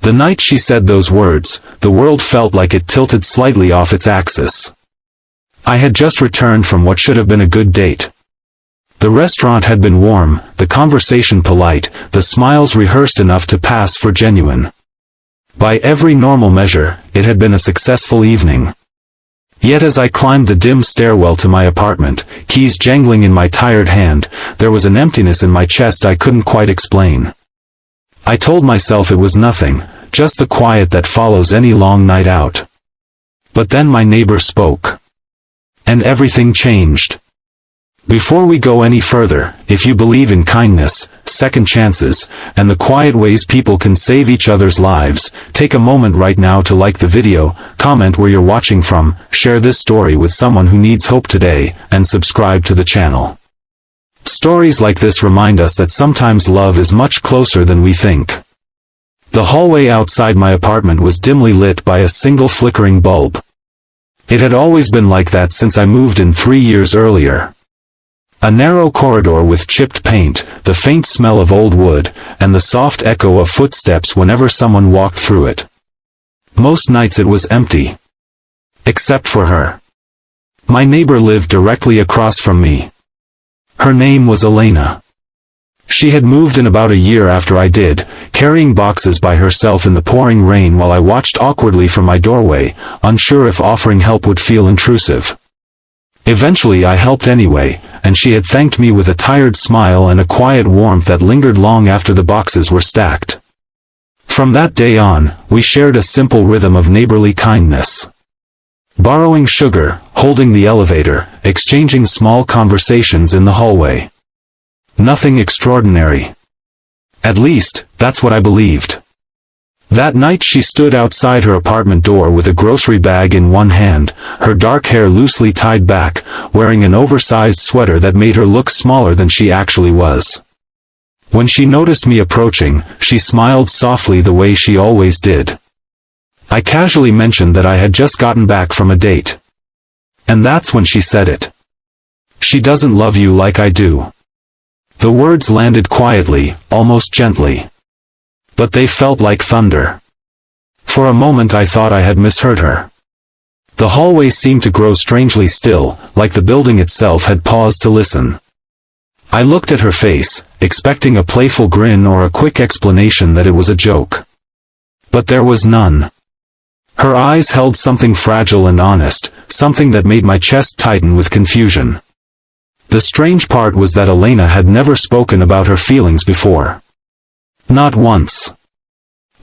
The night she said those words, the world felt like it tilted slightly off its axis. I had just returned from what should have been a good date. The restaurant had been warm, the conversation polite, the smiles rehearsed enough to pass for genuine. By every normal measure, it had been a successful evening. Yet as I climbed the dim stairwell to my apartment, keys jangling in my tired hand, there was an emptiness in my chest I couldn't quite explain. I told myself it was nothing, just the quiet that follows any long night out. But then my neighbor spoke. And everything changed. Before we go any further, if you believe in kindness, second chances, and the quiet ways people can save each other's lives, take a moment right now to like the video, comment where you're watching from, share this story with someone who needs hope today, and subscribe to the channel. Stories like this remind us that sometimes love is much closer than we think. The hallway outside my apartment was dimly lit by a single flickering bulb. It had always been like that since I moved in 3 years earlier. A narrow corridor with chipped paint, the faint smell of old wood, and the soft echo of footsteps whenever someone walked through it. Most nights it was empty. Except for her. My neighbor lived directly across from me. Her name was Elena. She had moved in about a year after I did, carrying boxes by herself in the pouring rain while I watched awkwardly from my doorway, unsure if offering help would feel intrusive. Eventually I helped anyway, and she had thanked me with a tired smile and a quiet warmth that lingered long after the boxes were stacked. From that day on, we shared a simple rhythm of neighborly kindness. Borrowing sugar, holding the elevator, exchanging small conversations in the hallway. Nothing extraordinary. At least, that's what I believed. That night she stood outside her apartment door with a grocery bag in one hand, her dark hair loosely tied back, wearing an oversized sweater that made her look smaller than she actually was. When she noticed me approaching, she smiled softly the way she always did. I casually mentioned that I had just gotten back from a date. And that's when she said it. She doesn't love you like I do. The words landed quietly, almost gently. But they felt like thunder. For a moment I thought I had misheard her. The hallway seemed to grow strangely still, like the building itself had paused to listen. I looked at her face, expecting a playful grin or a quick explanation that it was a joke. But there was none. Her eyes held something fragile and honest, something that made my chest tighten with confusion. The strange part was that Elena had never spoken about her feelings before. Not once.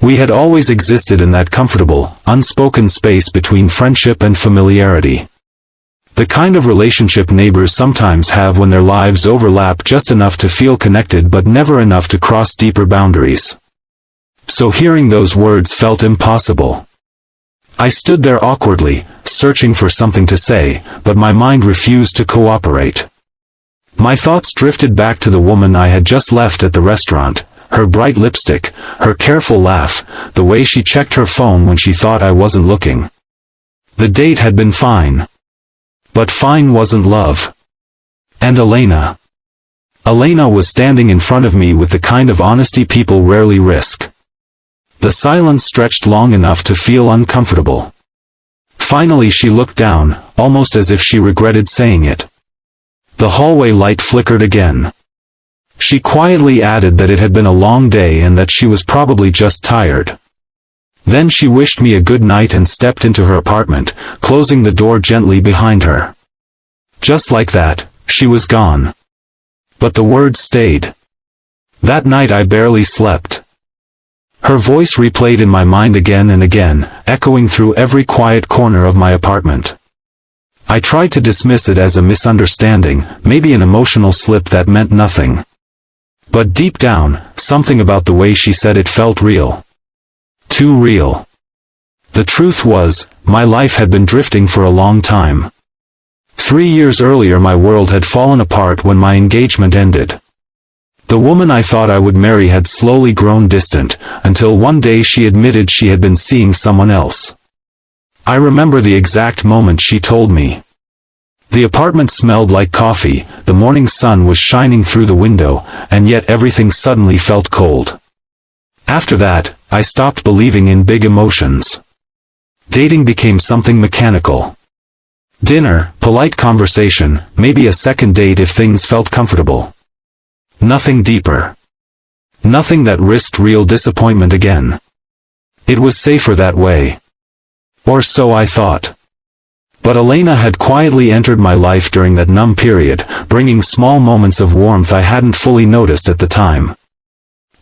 We had always existed in that comfortable, unspoken space between friendship and familiarity. The kind of relationship neighbors sometimes have when their lives overlap just enough to feel connected but never enough to cross deeper boundaries. So hearing those words felt impossible. I stood there awkwardly, searching for something to say, but my mind refused to cooperate. My thoughts drifted back to the woman I had just left at the restaurant, her bright lipstick, her careful laugh, the way she checked her phone when she thought I wasn't looking. The date had been fine. But fine wasn't love. And Elena. Elena was standing in front of me with the kind of honesty people rarely risk. The silence stretched long enough to feel uncomfortable. Finally she looked down, almost as if she regretted saying it. The hallway light flickered again. She quietly added that it had been a long day and that she was probably just tired. Then she wished me a good night and stepped into her apartment, closing the door gently behind her. Just like that, she was gone. But the words stayed. That night I barely slept. Her voice replayed in my mind again and again, echoing through every quiet corner of my apartment. I tried to dismiss it as a misunderstanding, maybe an emotional slip that meant nothing. But deep down, something about the way she said it felt real. Too real. The truth was, my life had been drifting for a long time. 3 years earlier my world had fallen apart when my engagement ended. The woman I thought I would marry had slowly grown distant, until one day she admitted she had been seeing someone else. I remember the exact moment she told me. The apartment smelled like coffee, the morning sun was shining through the window, and yet everything suddenly felt cold. After that, I stopped believing in big emotions. Dating became something mechanical. Dinner, polite conversation, maybe a second date if things felt comfortable. Nothing deeper. Nothing that risked real disappointment again. It was safer that way. Or so I thought. But Elena had quietly entered my life during that numb period, bringing small moments of warmth I hadn't fully noticed at the time.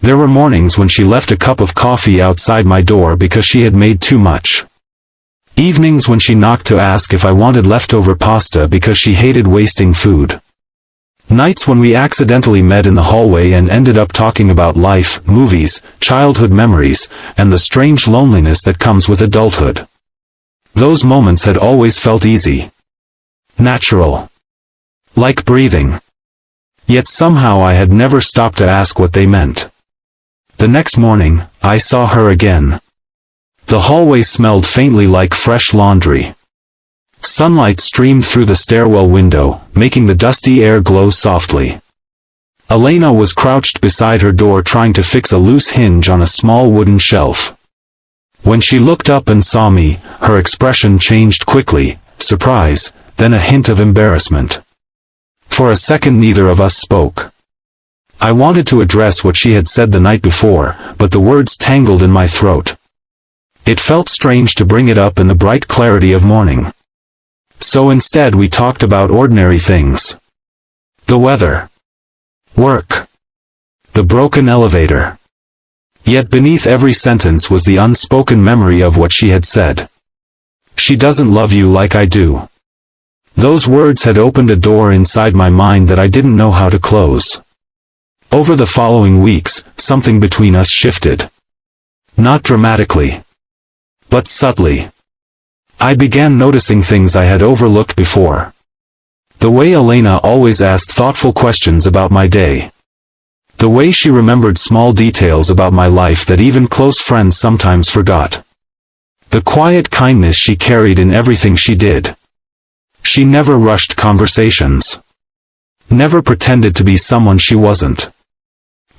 There were mornings when she left a cup of coffee outside my door because she had made too much. Evenings when she knocked to ask if I wanted leftover pasta because she hated wasting food. Nights when we accidentally met in the hallway and ended up talking about life, movies, childhood memories, and the strange loneliness that comes with adulthood. Those moments had always felt easy. Natural. Like breathing. Yet somehow I had never stopped to ask what they meant. The next morning, I saw her again. The hallway smelled faintly like fresh laundry. Sunlight streamed through the stairwell window, making the dusty air glow softly. Elena was crouched beside her door trying to fix a loose hinge on a small wooden shelf. When she looked up and saw me, her expression changed quickly, surprise, then a hint of embarrassment. For a second neither of us spoke. I wanted to address what she had said the night before, but the words tangled in my throat. It felt strange to bring it up in the bright clarity of morning. So instead we talked about ordinary things. The weather. Work. The broken elevator. Yet beneath every sentence was the unspoken memory of what she had said. She doesn't love you like I do. Those words had opened a door inside my mind that I didn't know how to close. Over the following weeks, something between us shifted. Not dramatically. But subtly. I began noticing things I had overlooked before. The way Elena always asked thoughtful questions about my day. The way she remembered small details about my life that even close friends sometimes forgot. The quiet kindness she carried in everything she did. She never rushed conversations. Never pretended to be someone she wasn't.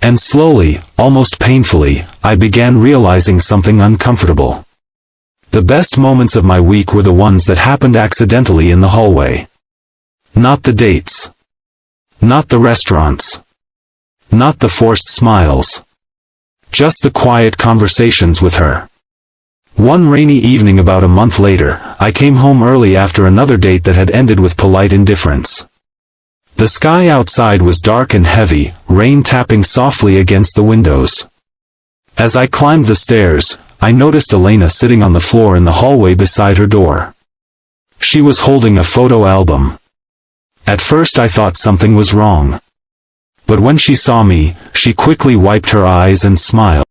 And slowly, almost painfully, I began realizing something uncomfortable. The best moments of my week were the ones that happened accidentally in the hallway. Not the dates. Not the restaurants. Not the forced smiles. Just the quiet conversations with her. One rainy evening about a month later, I came home early after another date that had ended with polite indifference. The sky outside was dark and heavy, rain tapping softly against the windows. As I climbed the stairs, I noticed Elena sitting on the floor in the hallway beside her door. She was holding a photo album. At first I thought something was wrong. But when she saw me, she quickly wiped her eyes and smiled.